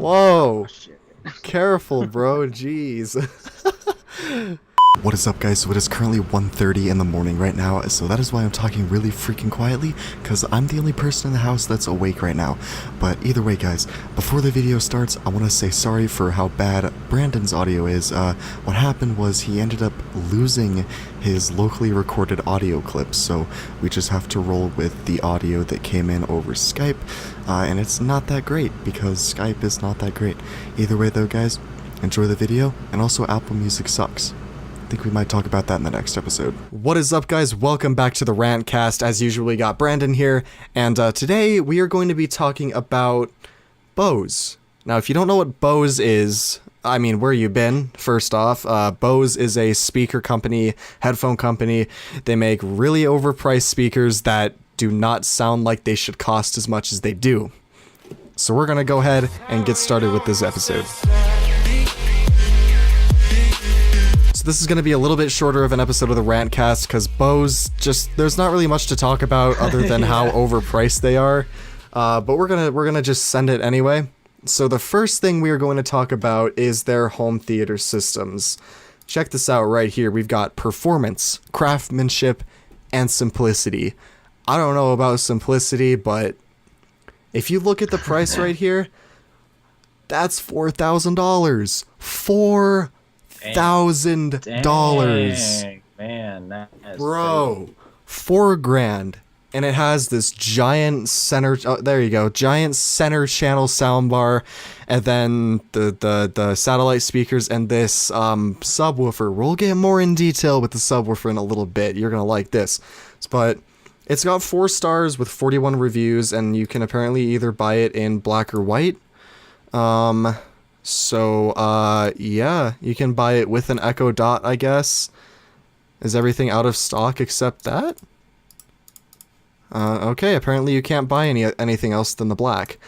Whoa. Oh, shit. Careful, bro. Jeez. What is up, guys? So it is currently 1:30 in the morning right now, so that is why I'm talking really freaking quietly, because I'm the only person in the house that's awake right now. But either way, guys, before the video starts, I want to say sorry for how bad Brandon's audio is. What happened was he ended up losing his locally recorded audio clips, so we just have to roll with the audio that came in over Skype, and it's not that great, because Skype is not that great. Either way though, guys, enjoy the video, and also Apple Music sucks. I think we might talk about that in the next episode. What is up, guys? Welcome back to the Rantcast. As usual, we got Brandon here, and today we are going to be talking about Bose. Now, if you don't know what Bose is, I mean, where you been, first off. Bose is a speaker company, headphone company. They make really overpriced speakers that do not sound like they should cost as much as they do. So we're gonna go ahead and get started with this episode. So this is going to be a little bit shorter of an episode of the Rantcast because Bose there's not really much to talk about other than how overpriced they are. But we're gonna just send it anyway. So the first thing we are going to talk about is their home theater systems. Check this out right here. We've got performance, craftsmanship, and simplicity. I don't know about simplicity, but if you look at the price right here, that's $4,000. $4,000, man, that is bro, crazy. $4,000, and it has this giant center. Oh, there you go, giant center channel soundbar, and then the satellite speakers and this subwoofer. We'll get more in detail with the subwoofer in a little bit. You're gonna like this, but it's got 4 stars with 41 reviews, and you can apparently either buy it in black or white. So, yeah, you can buy it with an Echo Dot, I guess. Is everything out of stock except that? Okay, apparently you can't buy anything else than the black.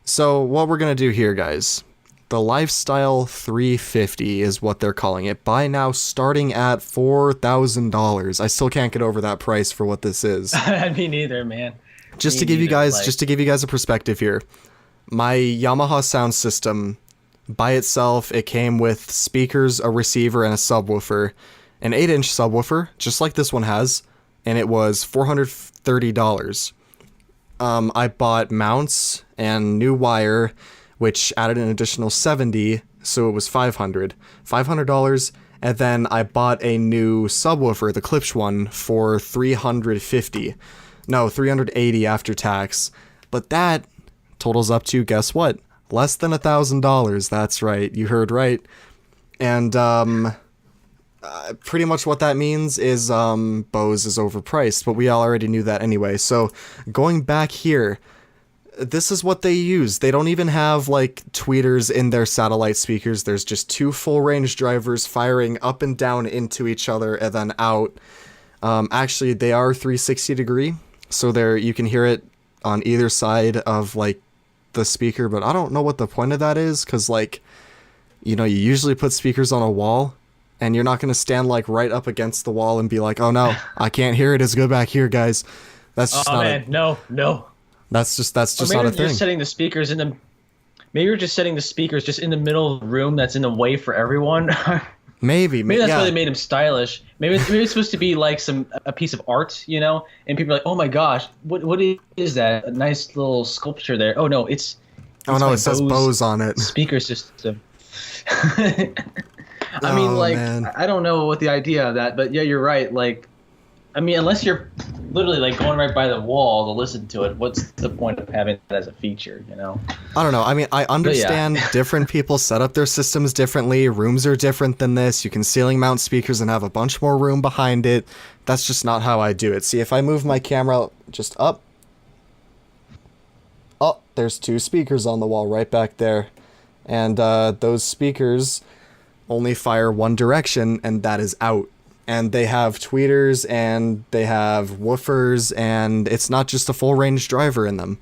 So, what we're gonna do here, guys, the Lifestyle 350 is what they're calling it. Buy now, starting at $4,000. I still can't get over that price for what this is. Me neither, man. Just to give you guys a perspective here, my Yamaha sound system, by itself, it came with speakers, a receiver, and a subwoofer. An 8-inch subwoofer, just like this one has, and it was $430. I bought mounts and new wire, which added an additional $70, so it was $500, and then I bought a new subwoofer, the Klipsch one, for $380 after tax. But that totals up to, guess what? Less than $1,000. That's right. You heard right. And pretty much what that means is Bose is overpriced, but we all already knew that anyway. So going back here, this is what they use. They don't even have like tweeters in their satellite speakers. There's just 2 full range drivers firing up and down into each other and then out. Actually, they are 360 degree, so you can hear it on either side of like the speaker, but I don't know what the point of that is, because like, you know, you usually put speakers on a wall and you're not going to stand like right up against the wall and be like, oh no, I can't hear it as good back here, guys. That's just no. That's just not a thing. Maybe you're just setting the speakers in the middle of the room that's in the way for everyone. Maybe that's why they made him stylish. Maybe it's supposed to be like a piece of art, you know? And people are like, "Oh my gosh, what is that? A nice little sculpture there." Oh no, it says Bose on it. Speaker system. I mean, like, man. I don't know what the idea of that, but yeah, you're right. Like, I mean, unless you're literally like going right by the wall to listen to it, what's the point of having that as a feature, you know? I don't know. I mean, I understand different people set up their systems differently. Rooms are different than this. You can ceiling mount speakers and have a bunch more room behind it. That's just not how I do it. See, if I move my camera just up, oh, there's 2 speakers on the wall right back there. And those speakers only fire one direction, and that is out. And they have tweeters and they have woofers, and it's not just a full range driver in them.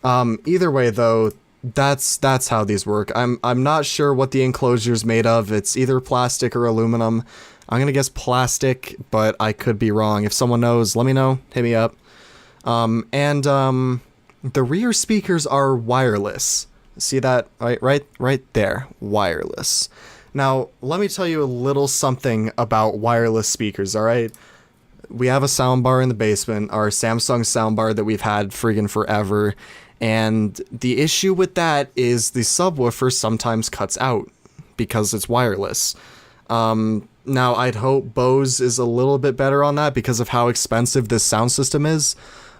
Either way though, that's how these work. I'm not sure what the enclosure's made of. It's either plastic or aluminum. I'm gonna guess plastic, but I could be wrong. If someone knows, let me know. Hit me up. The rear speakers are wireless. See that? Right there. Wireless. Now, let me tell you a little something about wireless speakers, alright? We have a soundbar in the basement, our Samsung soundbar that we've had friggin' forever, and the issue with that is the subwoofer sometimes cuts out because it's wireless. Now, I'd hope Bose is a little bit better on that because of how expensive this sound system is,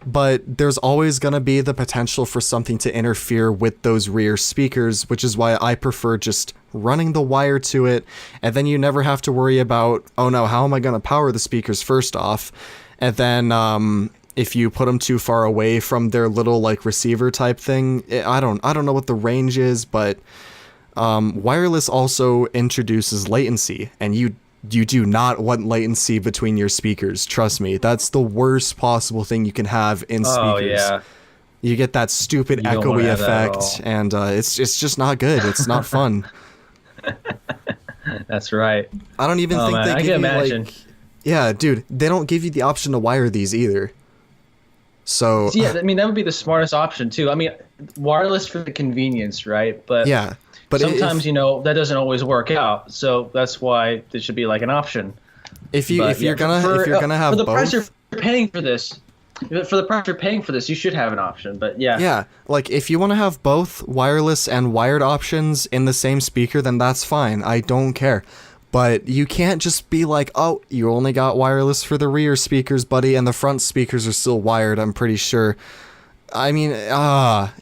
but there's always going to be the potential for something to interfere with those rear speakers, which is why I prefer just running the wire to it, and then you never have to worry about, oh no, how am I going to power the speakers first off? And then, if you put them too far away from their little, like, receiver type thing, I don't know what the range is, but wireless also introduces latency, and you do not want latency between your speakers. Trust me, that's the worst possible thing you can have in speakers. Oh, yeah. You get that stupid echoey effect, and it's just not good. It's not fun. That's right. I don't even think they give you, like... Yeah, dude, they don't give you the option to wire these either. So... Yeah, I mean, that would be the smartest option, too. I mean, wireless for the convenience, right? But yeah. But sometimes, that doesn't always work out. So that's why there should be, like, an option. If you're gonna have for the both... price you're paying for this... For the price you're paying for this, you should have an option, but yeah. Yeah, like, if you want to have both wireless and wired options in the same speaker, then that's fine. I don't care. But you can't just be like, oh, you only got wireless for the rear speakers, buddy, and the front speakers are still wired, I'm pretty sure. I mean,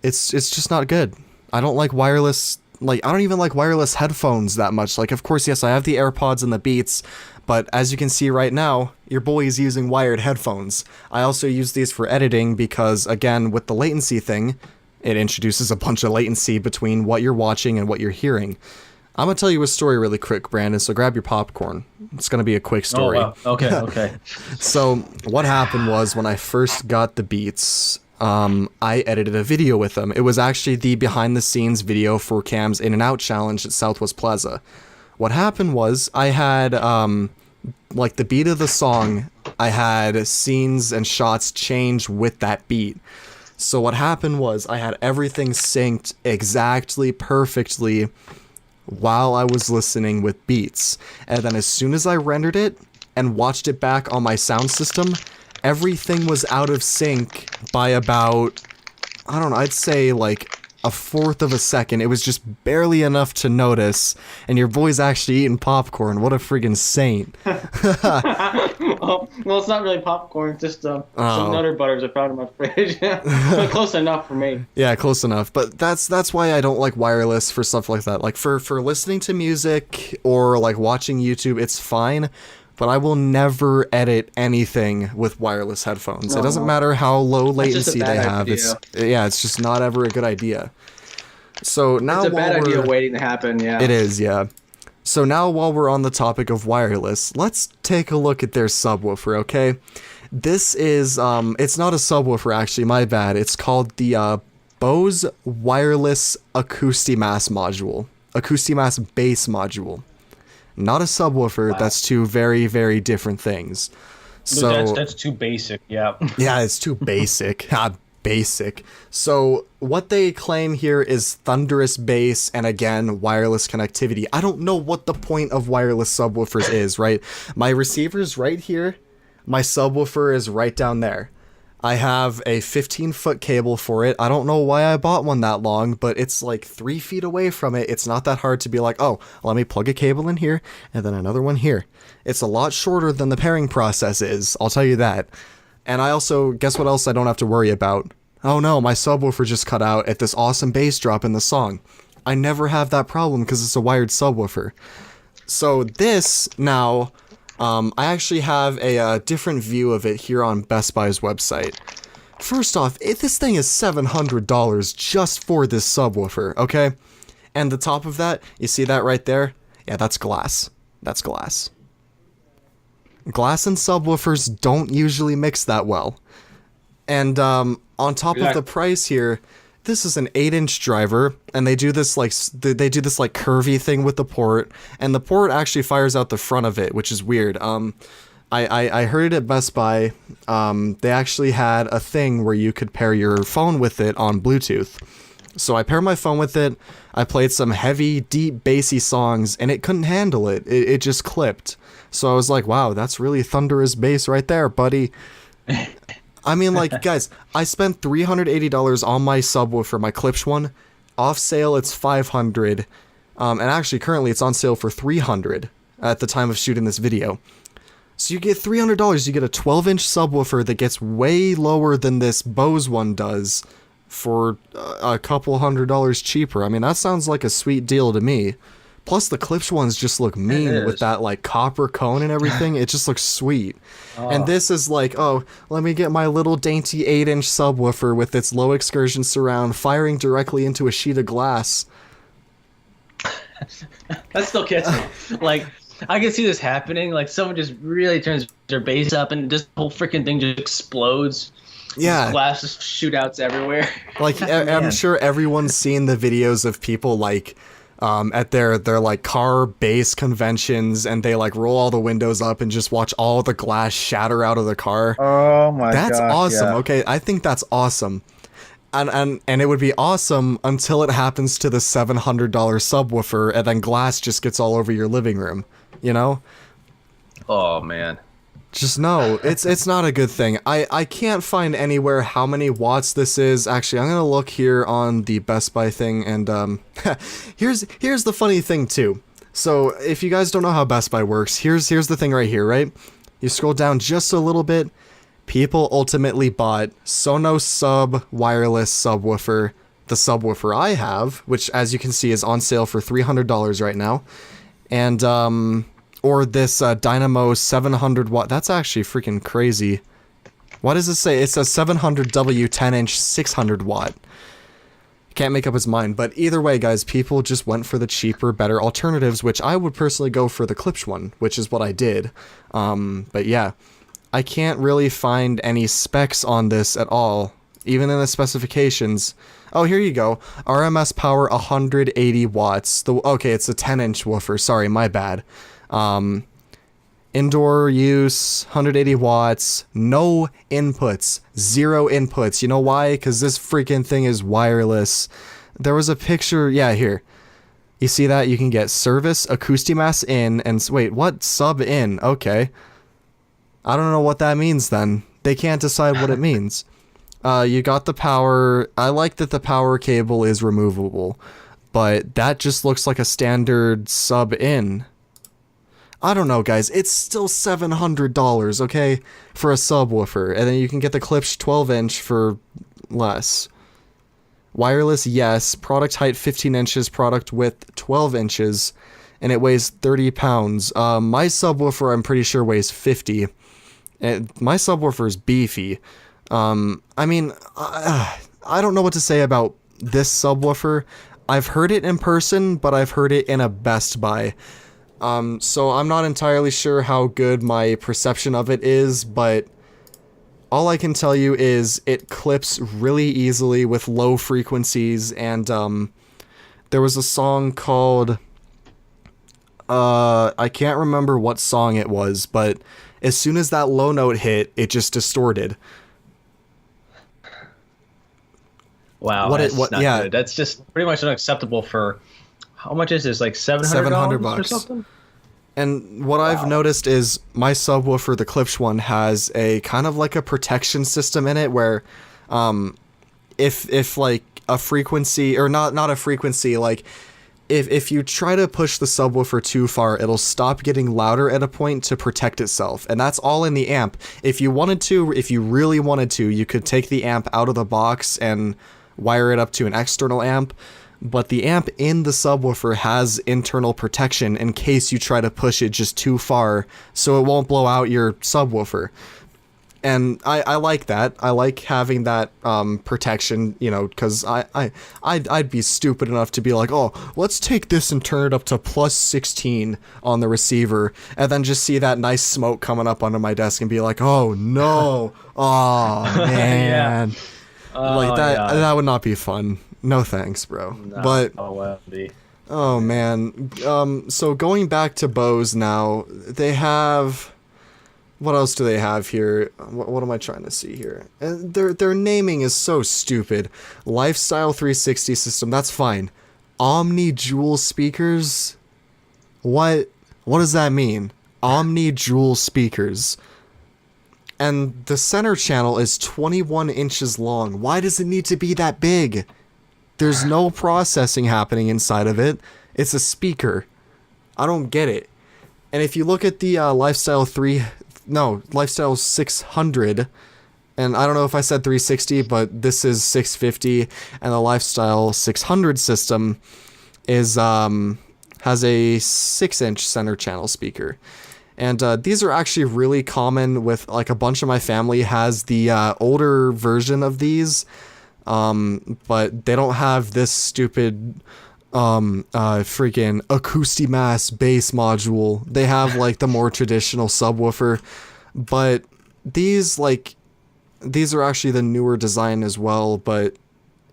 it's just not good. I don't like wireless... Like, I don't even like wireless headphones that much. Like, of course, yes, I have the AirPods and the Beats, but as you can see right now, your boy is using wired headphones. I also use these for editing because, again, with the latency thing, it introduces a bunch of latency between what you're watching and what you're hearing. I'm going to tell you a story really quick, Brandon, so grab your popcorn. It's going to be a quick story. Oh, wow. Okay. So, what happened was when I first got the Beats... I edited a video with them. It was actually the behind-the-scenes video for Cam's In-N-Out challenge at Southwest Plaza. What happened was, I had, like, the beat of the song, I had scenes and shots change with that beat. So what happened was, I had everything synced exactly, perfectly, while I was listening with beats. And then as soon as I rendered it, and watched it back on my sound system, everything was out of sync by about, I don't know, I'd say like a fourth of a second. It was just barely enough to notice, and your boy's actually eating popcorn. What a friggin' saint. well, it's not really popcorn, it's just some Nutter Butters I found in my fridge. But close enough for me. Yeah, close enough. But that's why I don't like wireless for stuff like that. Like for listening to music or like watching YouTube, it's fine. But I will never edit anything with wireless headphones. It doesn't matter how low latency they have. It's just not ever a good idea. So now it's a bad idea waiting to happen, yeah. It is, yeah. So now while we're on the topic of wireless, let's take a look at their subwoofer, okay? This is, it's not a subwoofer actually, my bad. It's called the Bose Wireless Acoustimass Module. Acoustimass Bass Module. Not a subwoofer. Wow. That's two very, very different things. So that's too basic, yeah. Yeah, it's too basic. Basic. So what they claim here is thunderous bass and, again, wireless connectivity. I don't know what the point of wireless subwoofers is, right? My receiver's right here. My subwoofer is right down there. I have a 15-foot cable for it. I don't know why I bought one that long, but it's like 3 feet away from it. It's not that hard to be like, oh, let me plug a cable in here, and then another one here. It's a lot shorter than the pairing process is, I'll tell you that. And I also, guess what else I don't have to worry about? Oh no, my subwoofer just cut out at this awesome bass drop in the song. I never have that problem because it's a wired subwoofer. So this, now... I actually have a different view of it here on Best Buy's website. First off, this thing is $700 just for this subwoofer, okay? And the top of that, you see that right there? Yeah, that's glass. That's glass. Glass and subwoofers don't usually mix that well. And on top of the price here, this is an 8-inch driver, and they do this like curvy thing with the port, and the port actually fires out the front of it, which is weird. I heard it at Best Buy. They actually had a thing where you could pair your phone with it on Bluetooth, So I paired my phone with it, I played some heavy, deep, bassy songs, and it couldn't handle it. It just clipped. So I was like, wow, that's really thunderous bass right there, buddy. I mean, like, guys, I spent $380 on my subwoofer, my Klipsch one. Off sale, it's $500. And actually, currently, it's on sale for $300 at the time of shooting this video. So you get $300, you get a 12-inch subwoofer that gets way lower than this Bose one does for a couple $100 cheaper. I mean, that sounds like a sweet deal to me. Plus, the Klipsch ones just look mean with that, like, copper cone and everything. It just looks sweet. And this is like, oh, let me get my little dainty 8-inch subwoofer with its low excursion surround firing directly into a sheet of glass. That still gets me. Like, I can see this happening. Like, someone just really turns their bass up and this whole freaking thing just explodes. Yeah. Glass just shootouts everywhere. Like, I'm sure everyone's seen the videos of people, like, at their like car bass conventions, and they like roll all the windows up and just watch all the glass shatter out of the car. Oh my god. That's awesome. Yeah. Okay, I think that's awesome. And it would be awesome until it happens to the $700 subwoofer and then glass just gets all over your living room, you know? Oh man. Just no, it's not a good thing. I can't find anywhere how many watts this is. Actually, I'm gonna look here on the Best Buy thing, and here's the funny thing too. So if you guys don't know how Best Buy works, here's the thing right here, right? You scroll down just a little bit. People ultimately bought Sonos Sub wireless subwoofer, the subwoofer I have, which as you can see is on sale for $300 right now, and or this Dynamo 700 watt. That's actually freaking crazy. What does it say? It says 700W 10-inch 600 watt. Can't make up his mind. But either way, guys, people just went for the cheaper, better alternatives, which I would personally go for the Klipsch one, which is what I did. But yeah, I can't really find any specs on this at all, even in the specifications. Oh, here you go. RMS power 180 watts. Okay, it's a 10-inch woofer. Sorry, my bad. Indoor use, 180 watts, no inputs, 0 inputs. You know why? Because this freaking thing is wireless. There was a picture, yeah, here. You see that? You can get service, Acoustimass in, and wait, what? Sub in, okay. I don't know what that means then. They can't decide what it means. You got the power. I like that the power cable is removable, but that just looks like a standard sub in. I don't know, guys. It's still $700, okay, for a subwoofer, and then you can get the Klipsch 12-inch for less. Wireless, yes. Product height 15 inches. Product width 12 inches, and it weighs 30 pounds. My subwoofer, I'm pretty sure, weighs 50. My subwoofer is beefy. I mean, I don't know what to say about this subwoofer. I've heard it in person, but I've heard it in a Best Buy. So I'm not entirely sure how good my perception of it is, but all I can tell you is it clips really easily with low frequencies, and there was a song called, I can't remember what song it was, but as soon as that low note hit, it just distorted. Wow, that's not good. That's just pretty much unacceptable for... How much is this? Like $700 or something? And what I've noticed is my subwoofer, the Klipsch one, has a kind of like a protection system in it where if like a frequency, or not a frequency, like if you try to push the subwoofer too far, it'll stop getting louder at a point to protect itself. And that's all in the amp. If you really wanted to, you could take the amp out of the box and wire it up to an external amp. But the amp in the subwoofer has internal protection in case you try to push it just too far, so it won't blow out your subwoofer. And I like that. I like having that protection, you know, because I'd be stupid enough to be like, oh, let's take this and turn it up to plus 16 on the receiver, and then just see that nice smoke coming up onto my desk and be like, oh no, oh man, yeah. Oh, like that would not be fun. No thanks, bro. No, but oh man, so going back to Bose now, they have What else do they have here? What am I trying to see here? And their naming is so stupid. Lifestyle 360 system, that's fine. Omni Jewels speakers? What does that mean? Omni Jewels speakers. And the center channel is 21 inches long. Why does it need to be that big? There's no processing happening inside of it. It's a speaker. I don't get it. And if you look at the Lifestyle 600, and I don't know if I said 360, but this is 650, and the Lifestyle 600 system is has a 6-inch center channel speaker. And these are actually really common with, like, a bunch of my family has the older version of these, but they don't have this stupid freaking Acoustimass bass module. They have, like, the more traditional subwoofer, but these are actually the newer design as well, but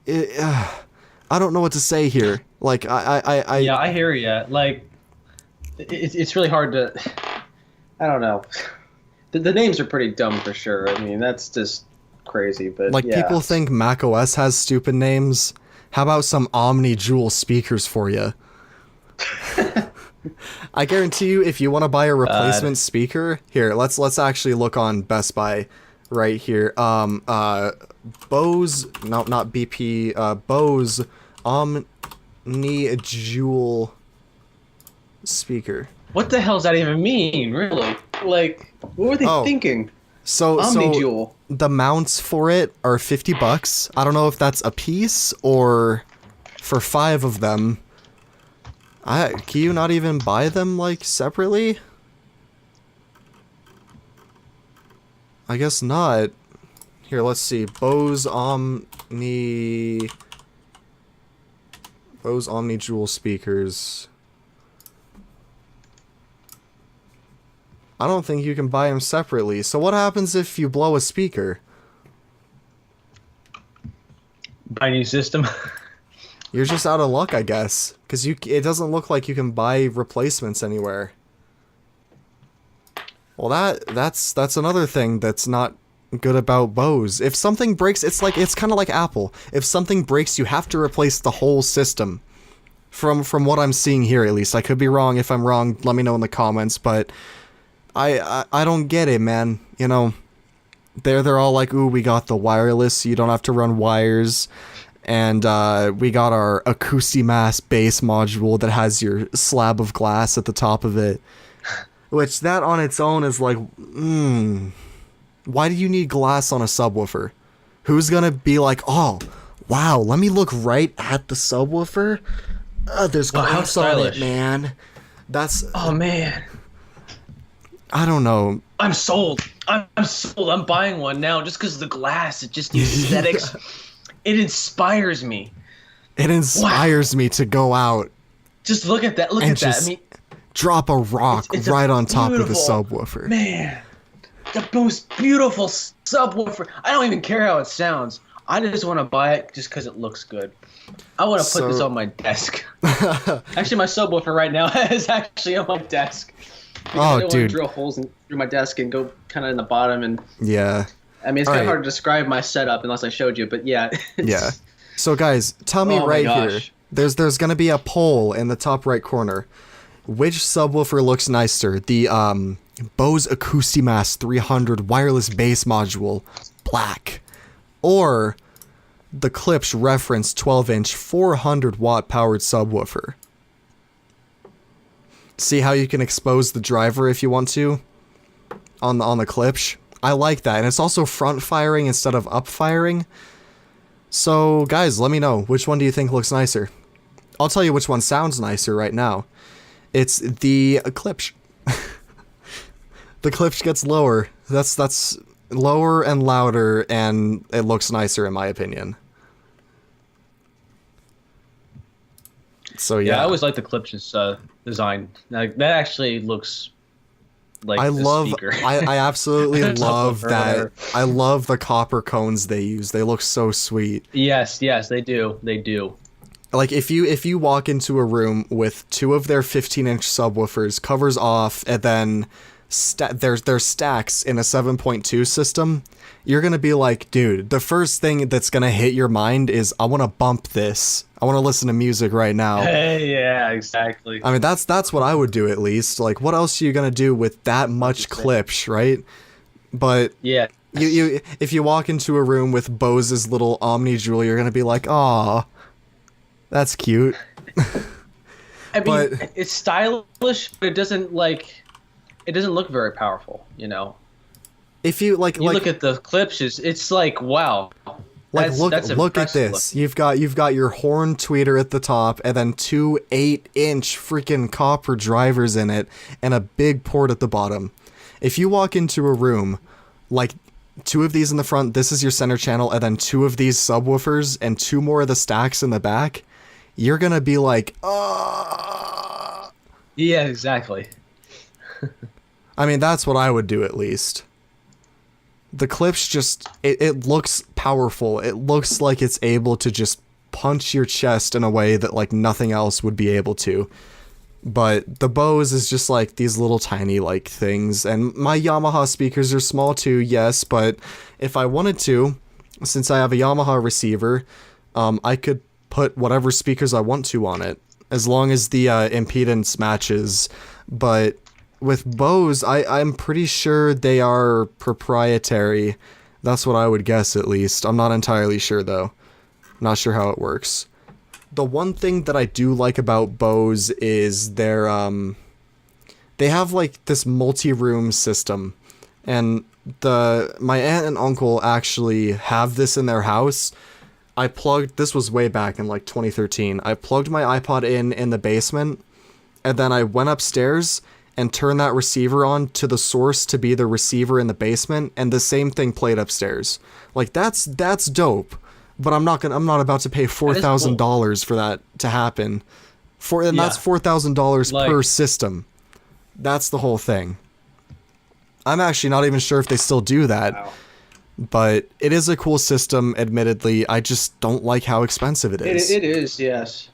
I don't know what to say here. Like, I yeah, I hear you. Like, it's really hard to, I don't know. The names are pretty dumb for sure. I mean, that's just crazy, but like, yeah. people think macOS has stupid names. How about some Omni Jewel speakers for you? I guarantee you, if you want to buy a replacement speaker, here, let's actually look on Best Buy right here. Bose, no, not BP, Bose Omni Jewel speaker. What the hell does that even mean, really? Like, what were they thinking? So the mounts for it are $50. I don't know if that's a piece or for 5 of them. Can you not even buy them, like, separately? I guess not. Here, let's see. Bose Omni Jewel speakers. I don't think you can buy them separately. So what happens if you blow a speaker? Buy a new system? You're just out of luck, I guess. Because it doesn't look like you can buy replacements anywhere. Well, that's another thing that's not good about Bose. If something breaks, it's kind of like Apple. If something breaks, you have to replace the whole system. From what I'm seeing here, at least. I could be wrong. If I'm wrong, let me know in the comments, but I don't get it, man. You know, they're all like, ooh, we got the wireless, so you don't have to run wires, and we got our Acoustimass bass module that has your slab of glass at the top of it, which that on its own is like, why do you need glass on a subwoofer? Who's gonna be like, oh, wow, let me look right at the subwoofer? There's glass on it, man. That's... Oh, man. I don't know. I'm sold. I'm sold. I'm buying one now just because of the glass. It just needs aesthetics. It inspires me. It inspires me to go out. Just look at that. Look at that. I mean, drop a rock it's right on top of the subwoofer. Man, the most beautiful subwoofer. I don't even care how it sounds. I just want to buy it just because it looks good. I want to put this on my desk. Actually, my subwoofer right now is actually on my desk. Because I don't want to drill holes through my desk and go kind of in the bottom. And yeah. I mean, it's kind of hard to describe my setup unless I showed you, but yeah. Yeah. So guys, tell me here. There's going to be a poll in the top right corner. Which subwoofer looks nicer? The Bose Acoustimass 300 wireless bass module, black, or the Klipsch Reference 12-inch 400-watt powered subwoofer? See how you can expose the driver if you want to on the Klipsch? I like that, and it's also front firing instead of up firing. So guys, let me know, which one do you think looks nicer? I'll tell you which one sounds nicer right now. It's the Klipsch. The Klipsch gets lower. That's lower and louder, and it looks nicer in my opinion. So yeah, I always like the Klipsch's design. Like, that actually looks like I absolutely love that. Whatever. I love the copper cones they use. They look so sweet. Yes, they do. They do. Like, if you walk into a room with 2 of their 15-inch subwoofers, covers off, and then there's stacks in a 7.2 system, you're gonna be like, dude, the first thing that's gonna hit your mind is, I want to bump this. I want to listen to music right now. Yeah, exactly. I mean, that's what I would do at least. Like, what else are you gonna do with that much clips, right? But yeah, you if you walk into a room with Bose's little Omni Jewel, you're gonna be like, aw, that's cute. I mean, it's stylish, but it doesn't look very powerful, you know. If you look at the clips, it's like, wow. Like, look at this. You've got your horn tweeter at the top, and then 2 8-inch freaking copper drivers in it, and a big port at the bottom. If you walk into a room, like 2 of these in the front, this is your center channel, and then 2 of these subwoofers, and 2 more of the stacks in the back, you're gonna be like, ah. Yeah, exactly. I mean, that's what I would do at least. The clips just, it looks powerful. It looks like it's able to just punch your chest in a way that like nothing else would be able to. But the Bose is just like these little tiny like things, and my Yamaha speakers are small too, yes, but if I wanted to, since I have a Yamaha receiver, I could put whatever speakers I want to on it, as long as the impedance matches. But with Bose, I'm pretty sure they are proprietary. That's what I would guess, at least. I'm not entirely sure, though. Not sure how it works. The one thing that I do like about Bose is they have, like, this multi-room system. And my aunt and uncle actually have this in their house. This was way back in, like, 2013. I plugged my iPod in the basement, and then I went upstairs and turn that receiver on to the source to be the receiver in the basement, and the same thing played upstairs. Like, that's dope, but I'm not about to pay $4,000 for that to happen. That's $4,000 per system. That's the whole thing. I'm actually not even sure if they still do that. Wow. But it is a cool system, admittedly. I just don't like how expensive it is. It is, yes.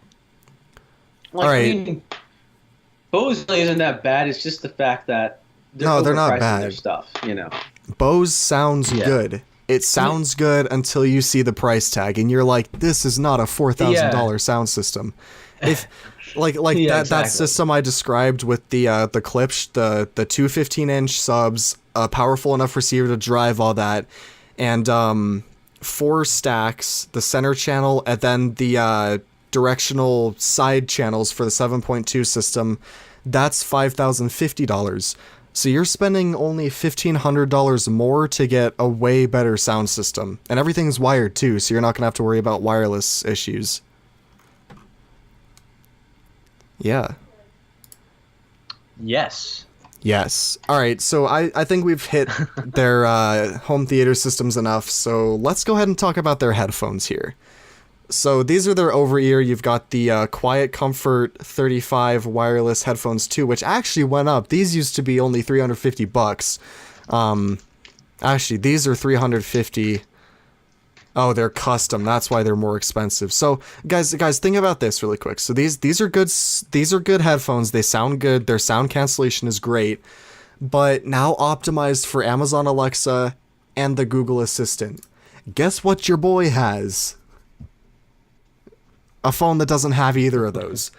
Like, all right. I mean, Bose isn't that bad. It's just the fact that they're not bad. Their stuff, you know. Bose sounds good. It sounds good until you see the price tag, and you're like, "This is not a $4,000 sound system." If that system I described with the clips, the 2 15-inch subs, a powerful enough receiver to drive all that, and 4 stacks, the center channel, and then the directional side channels for the 7.2 system, that's $5,050. So you're spending only $1,500 more to get a way better sound system. And everything's wired too, so you're not going to have to worry about wireless issues. Yeah. Yes. Alright, so I think we've hit their home theater systems enough, so let's go ahead and talk about their headphones here. So these are their over-ear. You've got the Quiet Comfort 35 wireless headphones too, which actually went up. These used to be only $350. Actually, these are $350. Oh, they're custom. That's why they're more expensive. So, guys, think about this really quick. So these are good. These are good headphones. They sound good. Their sound cancellation is great, but now optimized for Amazon Alexa and the Google Assistant. Guess what your boy has? A phone that doesn't have either of those.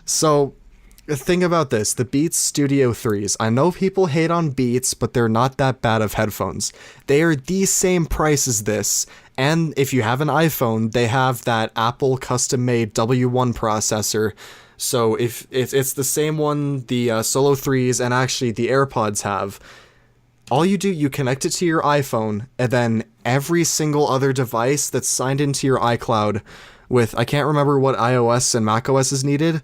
So, think about this. The Beats Studio 3s. I know people hate on Beats, but they're not that bad of headphones. They are the same price as this, and if you have an iPhone, they have that Apple custom-made W1 processor. So, if it's the same one the Solo 3s and actually the AirPods have, all you do, you connect it to your iPhone, and then every single other device that's signed into your iCloud with, I can't remember what iOS and macOS is needed,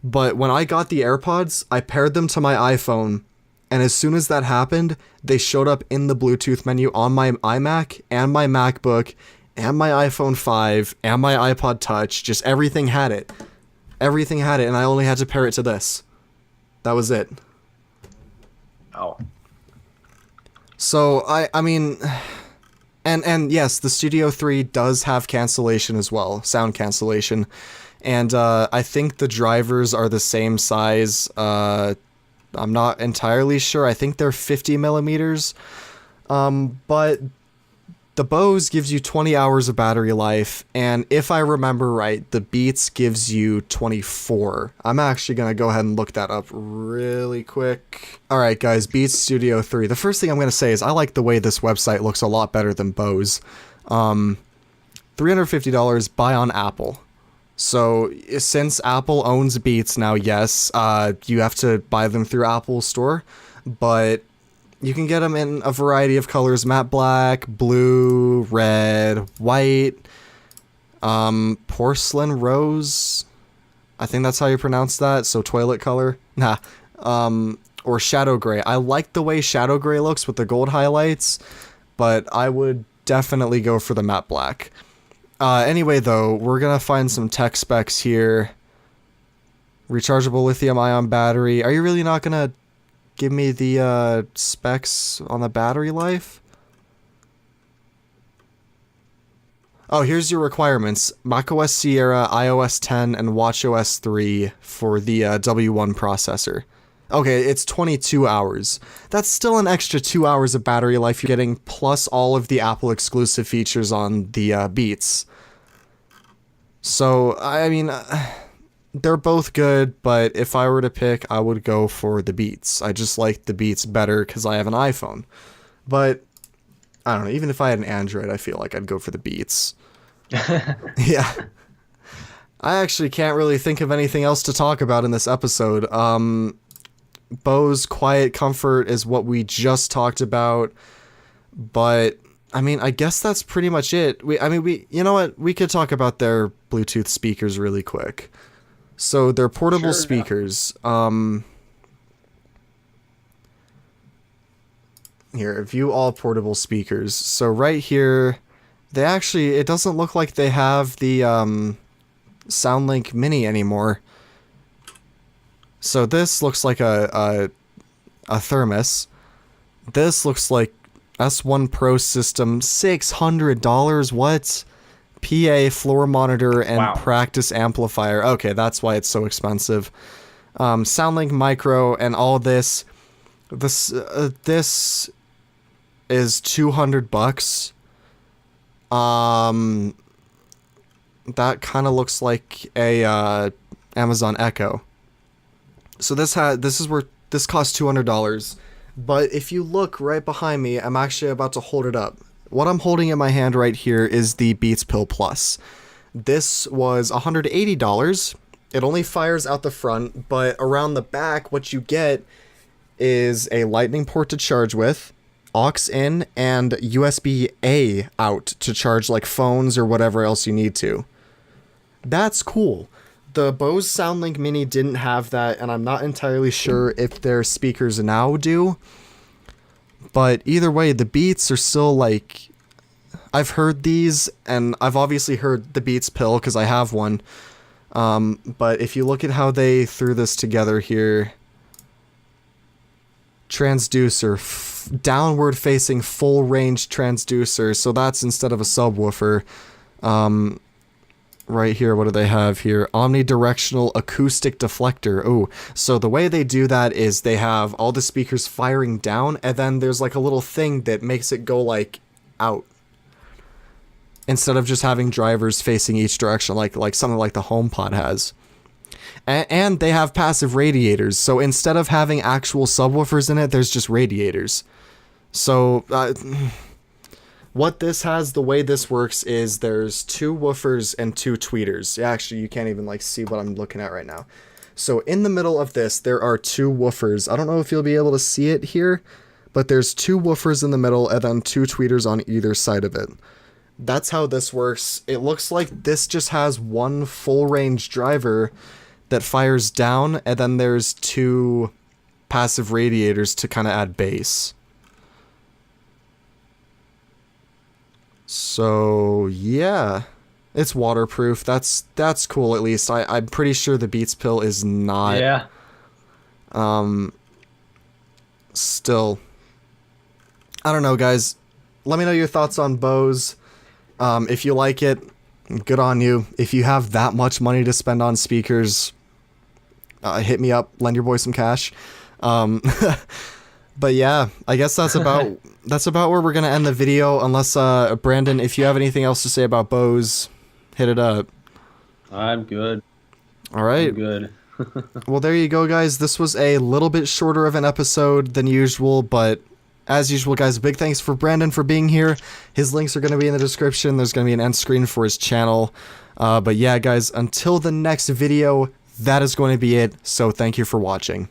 but when I got the AirPods, I paired them to my iPhone, and as soon as that happened, they showed up in the Bluetooth menu on my iMac and my MacBook and my iPhone 5 and my iPod Touch. Just everything had it. Everything had it, and I only had to pair it to this. That was it. Oh. So, I mean... And yes, the Studio 3 does have cancellation as well, sound cancellation. And I think the drivers are the same size. I'm not entirely sure. I think they're 50 millimeters. But the Bose gives you 20 hours of battery life, and if I remember right, the Beats gives you 24. I'm actually going to go ahead and look that up really quick. Alright guys, Beats Studio 3. The first thing I'm going to say is I like the way this website looks a lot better than Bose. $350, buy on Apple. So, since Apple owns Beats now, yes, you have to buy them through Apple Store, but you can get them in a variety of colors: matte black, blue, red, white, porcelain rose. I think that's how you pronounce that, so toilet color. Nah. Or shadow gray. I like the way shadow gray looks with the gold highlights, but I would definitely go for the matte black. Anyway, though, we're gonna find some tech specs here. Rechargeable lithium-ion battery. Are you really not gonna give me the specs on the battery life? Oh, here's your requirements. macOS Sierra, iOS 10, and watchOS 3 for the W1 processor. Okay, it's 22 hours. That's still an extra 2 hours of battery life you're getting, plus all of the Apple exclusive features on the Beats. So, I mean, they're both good, but if I were to pick, I would go for the Beats. I just like the Beats better because I have an iPhone. But, I don't know, even if I had an Android, I feel like I'd go for the Beats. Yeah. I actually can't really think of anything else to talk about in this episode. Bose Quiet Comfort is what we just talked about, but I mean, I guess that's pretty much it. You know what? We could talk about their Bluetooth speakers really quick. So they're portable speakers. Here, view all portable speakers. So right here, it doesn't look like they have the SoundLink Mini anymore. So this looks like a thermos. This looks like S1 Pro system, $600. What? PA, floor monitor, and practice amplifier. Okay, that's why it's so expensive. SoundLink Micro and all this. This is $200. That kind of looks like a Amazon Echo. So this costs $200, but if you look right behind me, I'm actually about to hold it up. What I'm holding in my hand right here is the Beats Pill Plus. This was $180. It only fires out the front, but around the back, what you get is a lightning port to charge with, aux in, and USB-A out to charge like phones or whatever else you need to. That's cool. The Bose SoundLink Mini didn't have that, and I'm not entirely sure if their speakers now do. But either way, the Beats are still like... I've heard these, and I've obviously heard the Beats Pill because I have one. But if you look at how they threw this together here... Transducer, downward-facing full-range transducer, so that's instead of a subwoofer. Right here, what do they have here? Omnidirectional acoustic deflector. Oh, so the way they do that is they have all the speakers firing down, and then there's like a little thing that makes it go like out. Instead of just having drivers facing each direction like something like the HomePod has. And they have passive radiators, so instead of having actual subwoofers in it, there's just radiators. So, what this has, the way this works is there's 2 woofers and 2 tweeters. Actually, you can't even like see what I'm looking at right now. So in the middle of this, there are 2 woofers. I don't know if you'll be able to see it here, but there's 2 woofers in the middle and then 2 tweeters on either side of it. That's how this works. It looks like this just has one full range driver that fires down, and then there's 2 passive radiators to kind of add bass. So, yeah. It's waterproof. That's cool, at least. I'm pretty sure the Beats Pill is not. Yeah. Still. I don't know, guys. Let me know your thoughts on Bose. If you like it, good on you. If you have that much money to spend on speakers, hit me up. Lend your boy some cash. But yeah, I guess that's about where we're gonna end the video. Unless Brandon, if you have anything else to say about Bose, hit it up. I'm good. All right. I'm good. Well, there you go, guys. This was a little bit shorter of an episode than usual, but as usual, guys, big thanks for Brandon for being here. His links are going to be in the description. There's going to be an end screen for his channel. But yeah, guys, until the next video, that is going to be it. So thank you for watching.